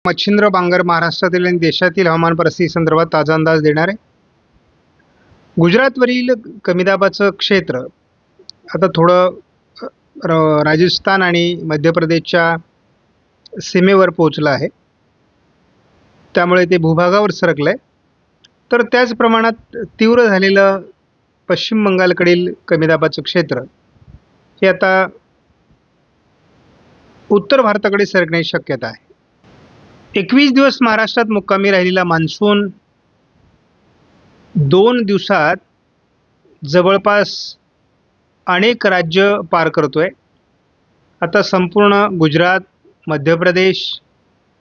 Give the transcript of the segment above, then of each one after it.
मच्छिंद्र बांगर महाराष्ट्रातील आणि देशातील हवामान परिस्थिती संदर्भात ताजा अंदाज देणार आहे। गुजरातवरील कमी दाबाचं क्षेत्र आता थोडं राजस्थान आणि मध्य प्रदेशच्या सीमेवर पोहोचलं आहे, त्यामुळे ते भूभागावर सरकलं आहे। तर त्याच प्रमाणात तीव्र झालेलं पश्चिम बंगालकडील कमी दाबाचं क्षेत्र हे आता उत्तर भारताकडे सरकण्याची शक्यता आहे। 21 दिवस महाराष्ट्रात मुक्कामी राहिलेला मान्सून 2 दिवसात जवळपास अनेक राज्य पार करतोय। आता संपूर्ण गुजरात, मध्य प्रदेश,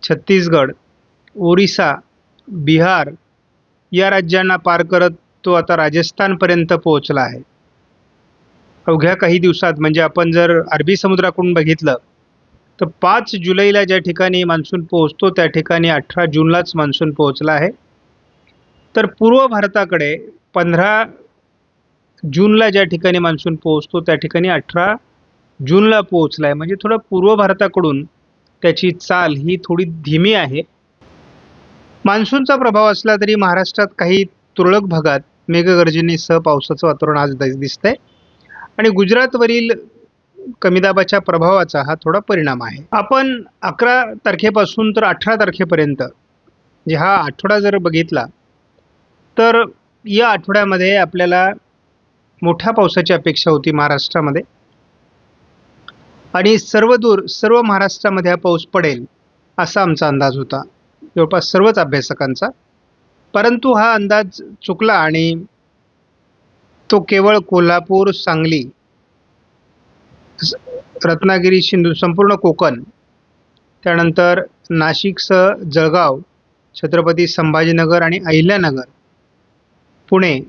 छत्तीसगड, ओरिसा, बिहार या राज्यांना पार करत तो आता राजस्थानपर्यंत पोहोचला आहे। अवघ्या काही दिवसात म्हणजे आपण जर अरबी समुद्राकडून बघितलं तर 5 जुलैला ज्या ठिकाणी मान्सून पोहोचतो त्या ठिकाणी 18 जूनलाच मान्सून पोहोचला आहे। तर पूर्व भारताकडे 15 जूनला ज्या ठिकाणी मान्सून पोहोचतो त्या ठिकाणी 18 जूनला पोहोचला आहे। म्हणजे थोडं पूर्व भारताकडून त्याची चाल ही थोडी धीमी आहे। मान्सूनचा प्रभाव असला तरी महाराष्ट्रात काही तुरळक भागात मेघगर्जनेसह पावसाचं वातावरण आज दिसतंय आणि गुजरातवरील कमी दाबाच्या प्रभावाचा हा थोडा परिणाम आहे। आपण 11 तारखेपासून तर 18 तारखेपर्यंत म्हणजे हा आठवडा जर बघितला तर या आठवड्यामध्ये आपल्याला मोठ्या पावसाची अपेक्षा होती महाराष्ट्रामध्ये आणि सर्व महाराष्ट्रामध्ये हा पाऊस पडेल असा आमचा अंदाज होता, जवळपास सर्वच अभ्यासकांचा। परंतु हा अंदाज चुकला आणि तो केवळ कोल्हापूर, सांगली, रत्नागिरी, सिंधुदुर्ग, संपूर्ण कोकण, त्यानंतर नाशिकसह जळगाव, छत्रपती संभाजीनगर आणि अहिल्यानगर, पुणे,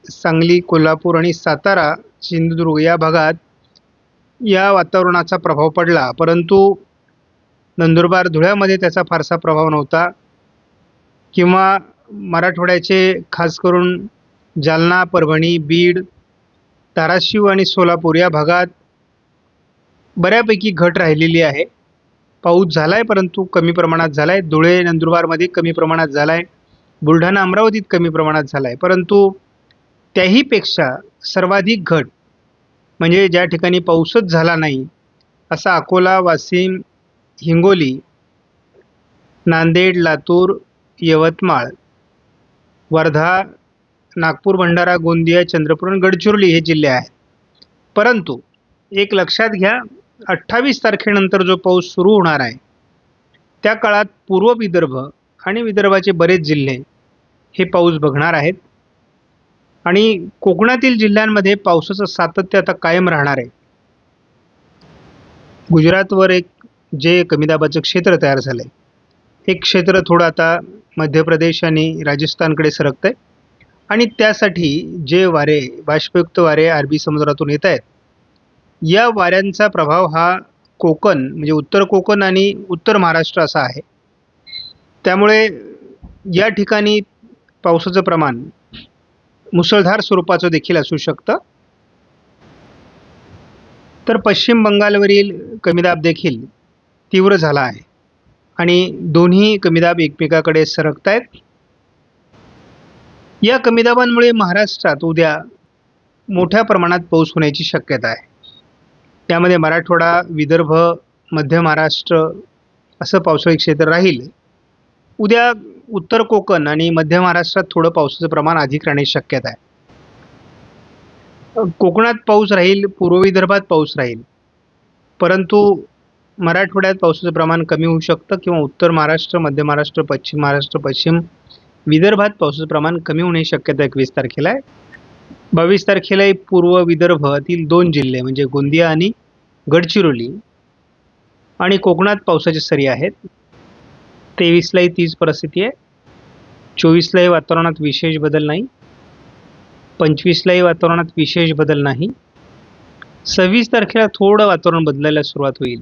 सांगली, कोल्हापूर आणि सातारा, सिंधुदुर्ग या भागात या वातावरणाचा प्रभाव पडला। परंतु नंदुरबार, धुळ्यामध्ये त्याचा फारसा प्रभाव नव्हता किंवा मराठवाड्याचे खास करून जालना, परभणी, बीड, धाराशिव आणि सोलापूर या भागात बऱ्यापैकी घट राहिलेली आहे। पाऊस झाला आहे परंतु कमी प्रमाणात झाला आहे। धुळे, नंदुरबारमध्ये कमी प्रमाणात झाला आहे, बुलढाणा, अमरावतीत कमी प्रमाणात झाला आहे। परंतु त्याहीपेक्षा सर्वाधिक घट म्हणजे ज्या ठिकाणी पाऊसच झाला नाही असा अकोला, वाशिम, हिंगोली, नांदेड, लातूर, यवतमाळ, वर्धा, नागपूर, भंडारा, गोंदिया, चंद्रपूर आणि गडचिरोली हे जिल्हे आहेत। परंतु एक लक्षात घ्या, 28 तारखेनंतर जो पाऊस सुरू होणार आहे त्या काळात पूर्व विदर्भ आणि विदर्भाचे बरेच जिल्हे हे पाऊस बघणार आहेत आणि कोकणातील जिल्ह्यांमध्ये पावसाचं सातत्य आता कायम राहणार आहे। गुजरातवर एक जे कमी दाबाचं क्षेत्र तयार झालं आहे, हे क्षेत्र थोडं आता मध्य प्रदेश आणि राजस्थानकडे सरकतं आहे आणि त्यासाठी जे वारे, बाष्पयुक्त वारे अरबी समुद्रातून येत आहेत, या वाऱ्यांचा प्रभाव हा कोकण म्हणजे उत्तर कोकण आणि उत्तर महाराष्ट्र असा आहे। त्यामुळे या ठिकाणी पावसाचं प्रमाण मुसळधार स्वरूपाचं देखील असू शकतं। तर पश्चिम बंगालवरील कमीदाब देखील तीव्र झाला आहे आणि दोन्ही कमीदाब एकमेकाकडे सरकत आहेत। या कमीदाबांमुळे महाराष्ट्रात उद्या मोठ्या प्रमाणात पाऊस होण्याची शक्यता आहे। त्यामध्ये मराठवाडा, विदर्भ, मध्य महाराष्ट्र असं पावसाळी क्षेत्र राहील। उद्या उत्तर कोकण आणि मध्य महाराष्ट्रात थोडं पावसाचं प्रमाण अधिक राहण्याची शक्यता आहे। कोकणात पाऊस राहील, पूर्व विदर्भात पाऊस राहील, परंतु मराठवाड्यात पावसाचं प्रमाण कमी होऊ शकतं किंवा उत्तर महाराष्ट्र, मध्य महाराष्ट्र, पश्चिम महाराष्ट्र, पश्चिम विदर्भात पावसाचं प्रमाण कमी होण्याची शक्यता 21 तारखेला आहे। 22 तारखेला पूर्व विदर्भातील 2 जिल्हे म्हणजे गोंदिया आणि गडचिरोली आणि कोकणात पावसाच्या सरी आहेत। 23लाही तीच परिस्थिती आहे। 24लाही वातावरणात विशेष बदल नाही। 25लाही वातावरणात विशेष बदल नाही। 26 तारखेला थोडं वातावरण बदलायला सुरुवात होईल।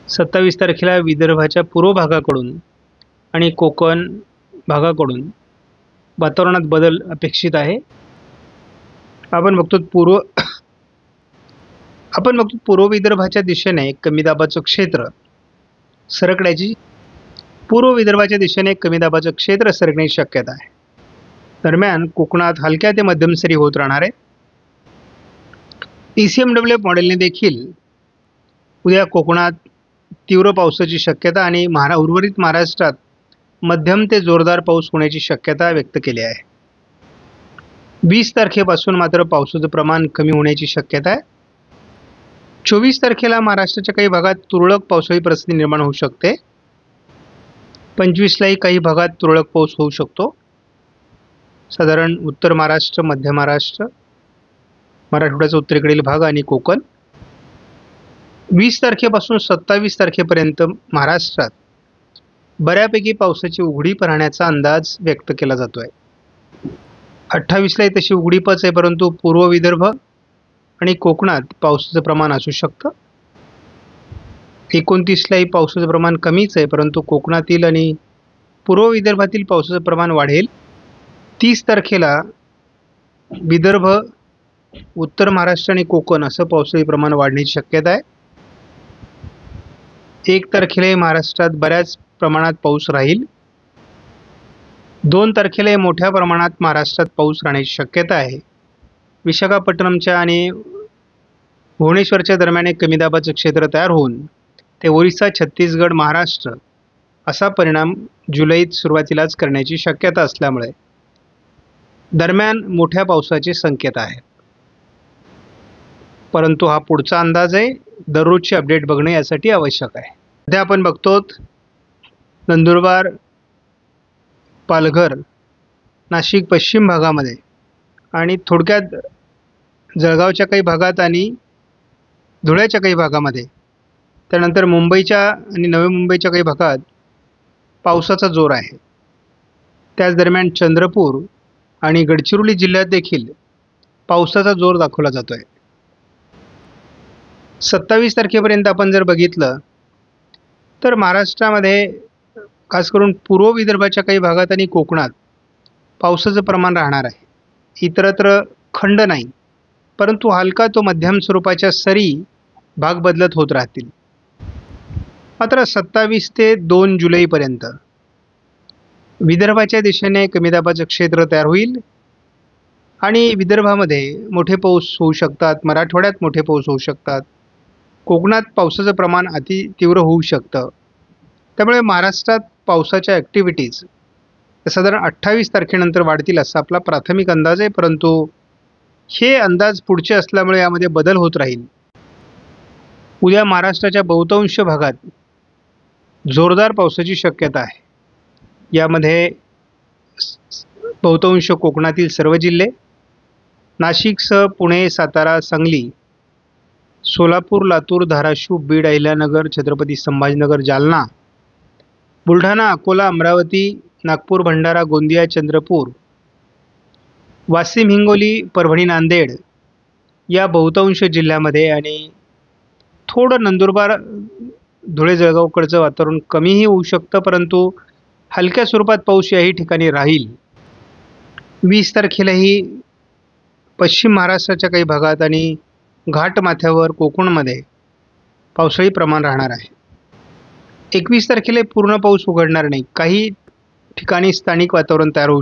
27 तारखेला विदर्भाच्या पूर्व भागाकडून आणि कोकण भागाकडून वातावरणात बदल अपेक्षित आहे। आपण बघतो पूर्व विदर्भाच्या दिशेने एक कमी दाबाचं क्षेत्र सरकण्याची पूर्व विदर्भाच्या दिशेने कमी दाबाचं क्षेत्र सरकण्याची शक्यता आहे. दरम्यान कोकणात हलक्या ते मध्यम सरी होत राहणार आहे. ECMWF मॉडेलने देखील उद्या कोकणात तीव्र पावसाची शक्यता आणि उर्वरित महाराष्ट्रात मध्यम ते जोरदार पाऊस होण्याची शक्यता व्यक्त केली आहे. 20 तारखेपासून मात्र पावसाचं प्रमाण कमी होण्याची शक्यता आहे. 24 तारखेला महाराष्ट्राच्या काही भागात तुरळक पावसाळी परिस्थिती निर्माण होऊ शकते. 25लाही काही भागात तुरळक पाऊस होऊ शकतो. साधारण उत्तर महाराष्ट्र, मध्य महाराष्ट्र, मराठवाड्याचा उत्तरेकडील भाग आणि कोकण. 20 तारखेपासून 27 तारखेपर्यंत महाराष्ट्रात बऱ्यापैकी पावसाची उघडीप राहण्याचा अंदाज व्यक्त केला जातो आहे. 28लाही तशी उघडीपच आहे, परंतु पूर्व विदर्भ आणि कोकणात पावसाचं प्रमाण असू शकतं. 29लाही पावसाचं प्रमाण कमीच आहे, परंतु कोकणातील आणि पूर्व विदर्भातील पावसाचं प्रमाण वाढेल. 30 तारखेला विदर्भ, उत्तर महाराष्ट्र आणि कोकण असं पावसाळी प्रमाण वाढण्याची शक्यता आहे. 1 तारखेलाही महाराष्ट्रात बऱ्याच प्रमाणात पाऊस राहील. 2 तारखेलाही मोठ्या प्रमाणात महाराष्ट्रात पाऊस राहण्याची शक्यता आहे. विशाखापट्टणमच्या आणि भुवनेश्वरच्या दरम्यान एक कमी दाबाचं क्षेत्र तयार होऊन ते ओरिसा, छत्तीसगड, महाराष्ट्र असा परिणाम जुलैत सुरुवातीलाच करण्याची शक्यता असल्यामुळे दरम्यान मोठ्या पावसाचे संकेत आहेत. परंतु हा पुढचा अंदाज आहे. दररोजची अपडेट बघणे यासाठी आवश्यक आहे. सध्या आपण बघतो नंदुरबार, पालघर, नाशिक पश्चिम भागामध्ये आणि थोडक्यात जळगावच्या काही भागात आणि धुळ्याच्या काही भागामध्ये, त्यानंतर मुंबईच्या आणि नवी मुंबईच्या काही भागात पावसाचा जोर आहे. त्याच दरम्यान चंद्रपूर आणि गडचिरोली जिल्ह्यात देखील पावसाचा जोर दाखवला जातो आहे. 27 तारखेपर्यंत आपण जर बघितलं तर महाराष्ट्रामध्ये खास करून पूर्व विदर्भाच्या काही भागात आणि कोकणात पावसाचं प्रमाण राहणार आहे. इतरत्र खंड नाही, परंतु हलका तो मध्यम स्वरूपाच्या सरी भाग बदलत होत राहतील. मात्र 27 ते 2 जुलैपर्यंत विदर्भाच्या दिशेने कमी दाबाचं क्षेत्र तयार होईल आणि विदर्भामध्ये मोठे पाऊस होऊ शकतात, मराठवाड्यात मोठे पाऊस होऊ शकतात, कोकणात पावसाचं प्रमाण अति तीव्र होऊ शकतं. त्यामुळे महाराष्ट्रात पावसाच्या ॲक्टिव्हिटीज साधारण 28 तारखेनंतर वाढतील असा आपला प्राथमिक अंदाज आहे. परंतु हे अंदाज पुढचे असल्यामुळे यामध्ये बदल होत राहील. उद्या महाराष्ट्राच्या बहुतांश भागात जोरदार पावसाची शक्यता आहे. यामध्ये बहुतांश कोकणातील सर्व जिल्हे, नाशिकसह पुणे, सातारा, सांगली, सोलापूर, लातूर, धाराशिव, बीड, अहिल्यानगर, छत्रपती संभाजीनगर, जालना, बुलढाणा, अकोला, अमरावती, नागपूर, भंडारा, गोंदिया, चंद्रपूर, वाशिम, हिंगोली, परभणी, नांदेड या बहुतांश जिल्ह्यामध्ये आणि थोडं नंदुरबार, धुळे, जळगावकडचं वातावरण कमीही होऊ शकतं, परंतु हलक्या स्वरूपात पाऊस याही ठिकाणी राहील. 20 तारखेलाही पश्चिम महाराष्ट्राच्या काही भागात आणि घाटमाथ्यावर कोकणमध्ये पावसाळी प्रमाण राहणार आहे. 21 तारखेला पूर्ण पाऊस उघडणार नाही. काही ठिकाणी स्थानिक वातावरण तयार होऊ